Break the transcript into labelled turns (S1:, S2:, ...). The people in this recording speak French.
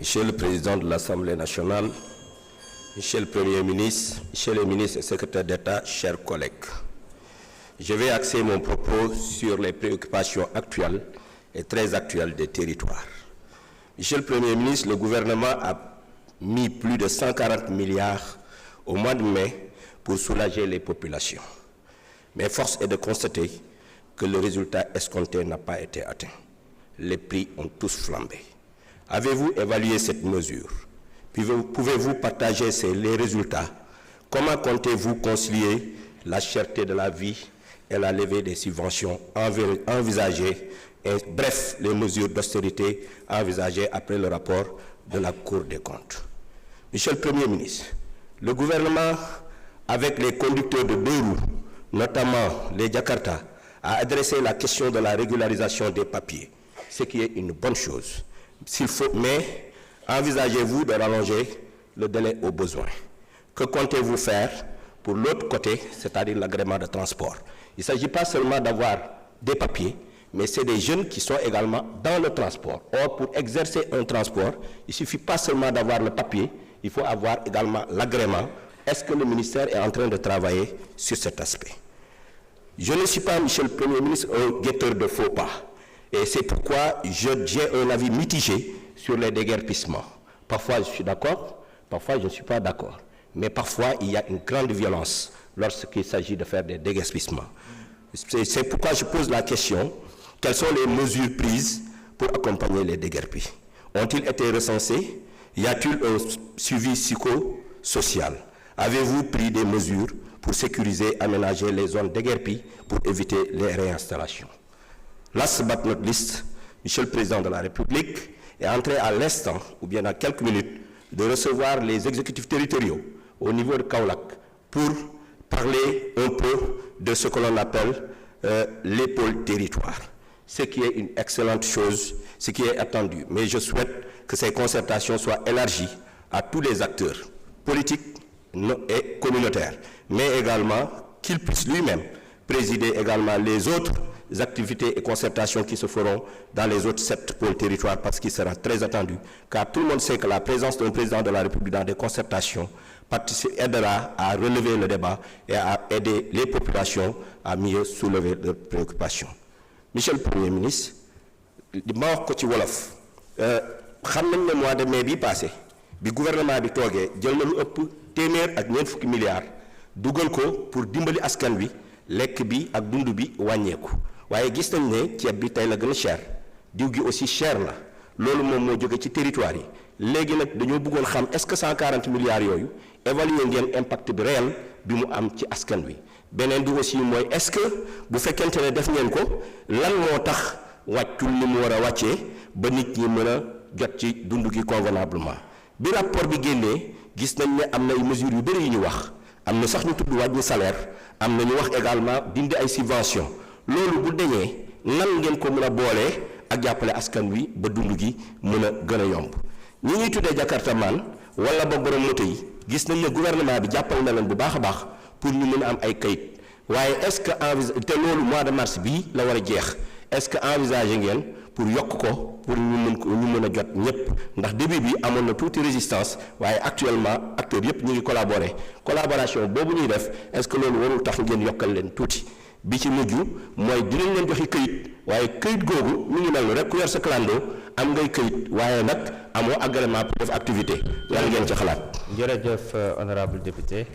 S1: Monsieur le Président de l'Assemblée nationale, Monsieur le Premier ministre, Monsieur le ministre et secrétaire d'État, chers collègues, je vais axer mon propos sur les préoccupations actuelles et très actuelles des territoires. Monsieur le Premier ministre, le gouvernement a mis plus de 140 milliards au mois de mai pour soulager les populations. Mais force est de constater que le résultat escompté n'a pas été atteint. Les prix ont tous flambé. Avez-vous évalué cette mesure? Pouvez-vous partager les résultats? Comment comptez-vous concilier la cherté de la vie et la levée des subventions envisagées, et bref, les mesures d'austérité envisagées après le rapport de la Cour des comptes? Monsieur le Premier ministre, le gouvernement, avec les conducteurs de deux roues, notamment les Jakarta, a adressé la question de la régularisation des papiers, ce qui est une bonne chose. Mais envisagez-vous de rallonger le délai au besoin? Que comptez-vous faire pour l'autre côté, c'est-à-dire l'agrément de transport? Il ne s'agit pas seulement d'avoir des papiers, mais c'est des jeunes qui sont également dans le transport. Or, pour exercer un transport, il ne suffit pas seulement d'avoir le papier, il faut avoir également l'agrément. Est-ce que le ministère est en train de travailler sur cet aspect? Je ne suis pas, Monsieur le Premier ministre, un guetteur de faux pas. Et c'est pourquoi j'ai un avis mitigé sur les déguerpissements. Parfois, je suis d'accord, parfois, je ne suis pas d'accord. Mais parfois, il y a une grande violence lorsqu'il s'agit de faire des déguerpissements. C'est pourquoi je pose la question, quelles sont les mesures prises pour accompagner les déguerpis? Ont-ils été recensés? Y a-t-il un suivi psychosocial? Avez-vous pris des mesures pour sécuriser, aménager les zones déguerpies pour éviter les réinstallations? Last but not least, Monsieur le Président de la République est entré à l'instant, ou bien dans quelques minutes, de recevoir les exécutifs territoriaux au niveau de Kaolack pour parler un peu de ce que l'on appelle les pôles territoires. Ce qui est une excellente chose, ce qui est attendu. Mais je souhaite que ces concertations soient élargies à tous les acteurs politiques et communautaires, mais également qu'il puisse lui-même présider également les autres activités et concertations qui se feront dans les autres 7 pôles territoires, parce qu'il sera très attendu, car tout le monde sait que la présence d'un président de la République dans des concertations aidera à relever le débat et à aider les populations à mieux soulever leurs préoccupations. Monsieur le Premier ministre, ma wax ko ci wolof xam nañ ne mois de mai bi passé bi gouvernement bi toogee jël na lu ëpp téeméer ak ñeent fukki milliards dugal ko pour dimbali askan wi lekk bi ak dund bi wàññeeku waaye gis nañ ne ceeb bi tey la gën a cher diw gi aussi cher la loolu moom moo jóge ci territoire yi léegi nag dañoo bëggoon xam est-ce que 140 milliards yooyu évaluer ngeen impact bi réel bi mu am ci askan wi beneen bi aussi mooy est-ce que bu fekkente ne def ngeen ko lan moo tax wàccul ni mu war a wàccee ba nit ñi mën a jot ci dund gi convenablement bi rapport bi génnee gis nañ ne am na ay mesures yu bëri yu ñu wax am na sax ñu tudd wàññi salaire am na ñu wax également dindi ay subventions loolu bu deñee nan ngeen ko mën a boolee ak jàppale askan wi ba dund gi mën a gën a yomb ñi ñuy tuddee Jakarta man wala ba borom moto yi gis nañ ne gouvernement bi jàppal na leen bu baax a baax pour ñu mën a am ay kayit waaye est-ce que te loolu mois de mars bii la war a jeex est-ce que envisagé ngeen pour yokk ko pour ñu mën a jot ñëpp ndax début bi amoon na tuuti résistance waaye actuellement acteurs yëpp ñu ngi collaborer collaboration boobu ñuy def est-ce que loolu warul tax ngeen yokkal leen tuuti bi ci mujj mooy dinañ leen joxe këyit waaye këyit googu mi ngi mel rek ku yor sa clando am ngay këyit waaye nag amoo agrément pour def activité lan ngeen ci xalaat.
S2: jërëjëf honorable député.